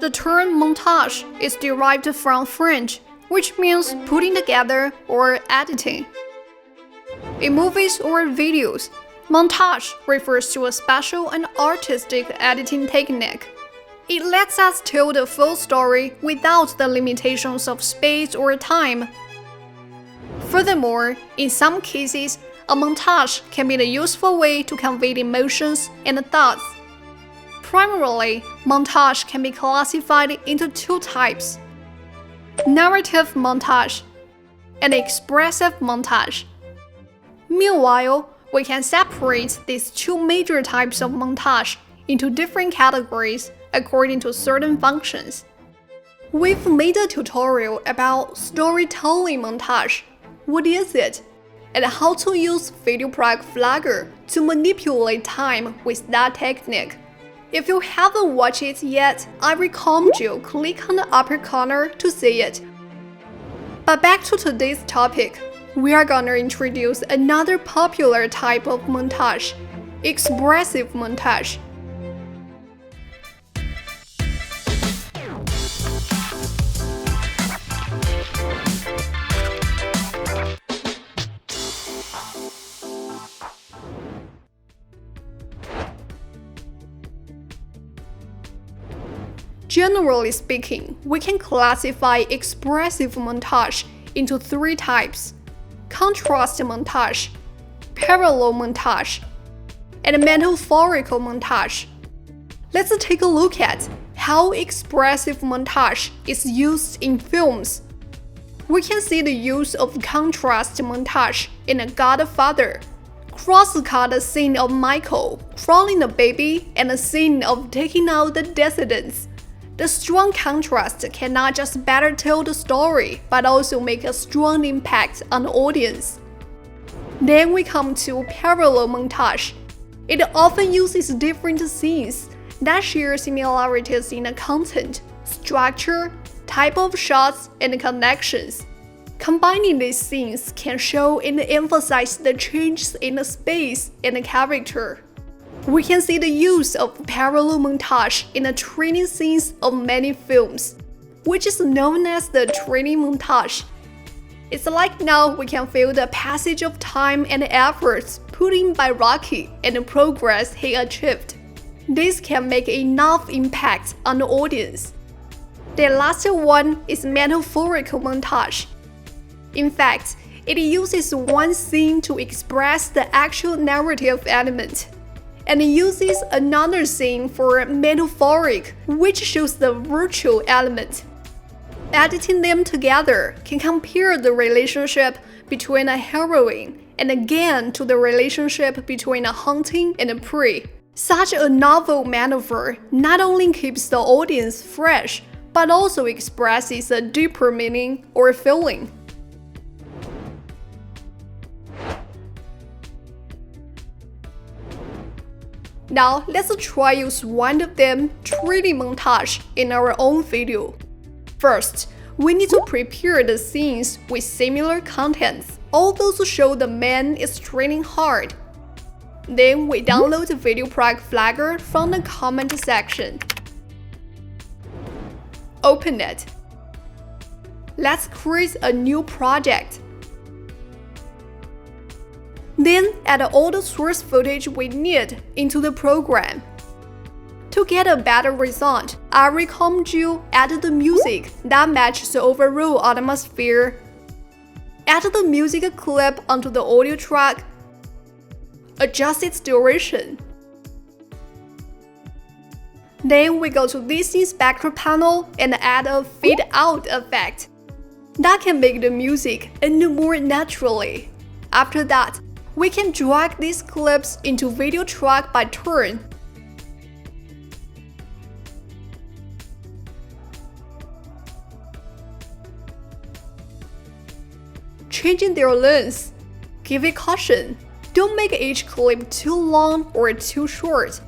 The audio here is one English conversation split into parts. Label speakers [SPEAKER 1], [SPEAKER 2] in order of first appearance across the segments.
[SPEAKER 1] The term montage is derived from French, which means putting together or editing. In movies or videos, montage refers to a special and artistic editing technique. It lets us tell the full story without the limitations of space or time. Furthermore, in some cases, a montage can be a useful way to convey emotions and thoughts. Primarily, montage can be classified into two types: narrative montage and expressive montage. Meanwhile, we can separate these two major types of montage into different categories according to certain functions. We've made a tutorial about storytelling montage. What is it? And how to use VideoProc flagger to manipulate time with that technique. If you haven't watched it yet, I recommend you click on the upper corner to see it. But back to today's topic, we are gonna introduce another popular type of montage, expressive montage. Generally speaking, we can classify expressive montage into three types: contrast montage, parallel montage, and metaphorical montage. Let's take a look at how expressive montage is used in films. We can see the use of contrast montage in The Godfather. Cross-cut a scene of Michael crawling the baby and a scene of taking out the descendants. The strong contrast can not just better tell the story, but also make a strong impact on the audience. Then we come to parallel montage. It often uses different scenes that share similarities in the content, structure, type of shots, and connections. Combining these scenes can show and emphasize the changes in the space and the character. We can see the use of parallel montage in the training scenes of many films, which is known as the training montage. It's like now we can feel the passage of time and efforts put in by Rocky and the progress he achieved. This can make enough impact on the audience. The last one is metaphorical montage. In fact, it uses one scene to express the actual narrative element, and uses another scene for metaphoric, which shows the virtual element. Editing them together can compare the relationship between a heroine and again to the relationship between a hunting and a prey. Such a novel metaphor not only keeps the audience fresh, but also expresses a deeper meaning or feeling. Now, let's try use one of them, training montage, in our own video. First, we need to prepare the scenes with similar contents. All those show the man is training hard. Then we download the VideoProc flagger from the comment section. Open it. Let's create a new project. Then add all the source footage we need into the program. To get a better result, I recommend you add the music that matches the overall atmosphere. Add the music clip onto the audio track. Adjust its duration. Then we go to this inspector panel and add a fade out effect. That can make the music end more naturally. After that, we can drag these clips into VideoProc by turn. Changing their length. Give it caution. Don't make each clip too long or too short.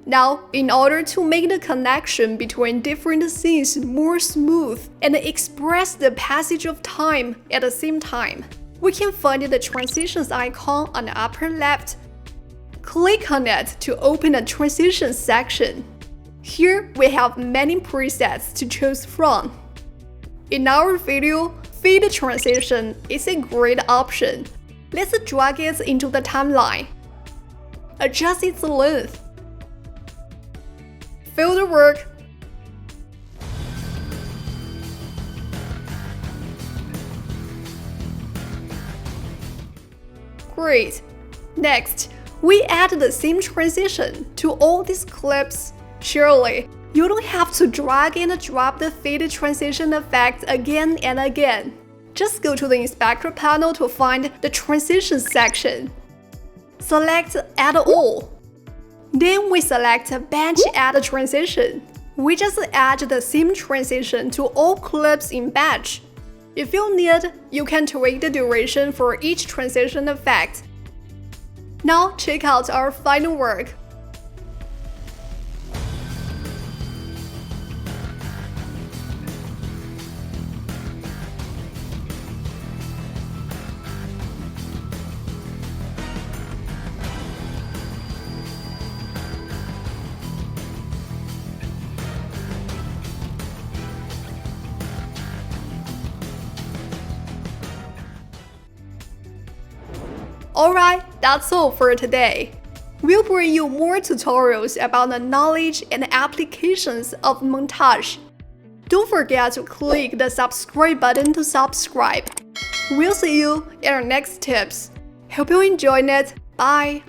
[SPEAKER 1] Now, in order to make the connection between different scenes more smooth and express the passage of time at the same time, we can find the transitions icon on the upper left. Click on it to open the transition section. Here, we have many presets to choose from. In our video, feed transition is a great option. Let's drag it into the timeline. Adjust its length. Feel the work. Great. Next, we add the same transition to all these clips. Surely, you don't have to drag and drop the fade transition effect again and again. Just go to the inspector panel to find the transition section. Select Add All. Then we select Batch Add Transition. We just add the same transition to all clips in batch. If you need, you can tweak the duration for each transition effect. Now check out our final work. Alright, that's all for today. We'll bring you more tutorials about the knowledge and applications of montage. Don't forget to click the subscribe button to subscribe. We'll see you in our next tips. Hope you enjoyed it. Bye!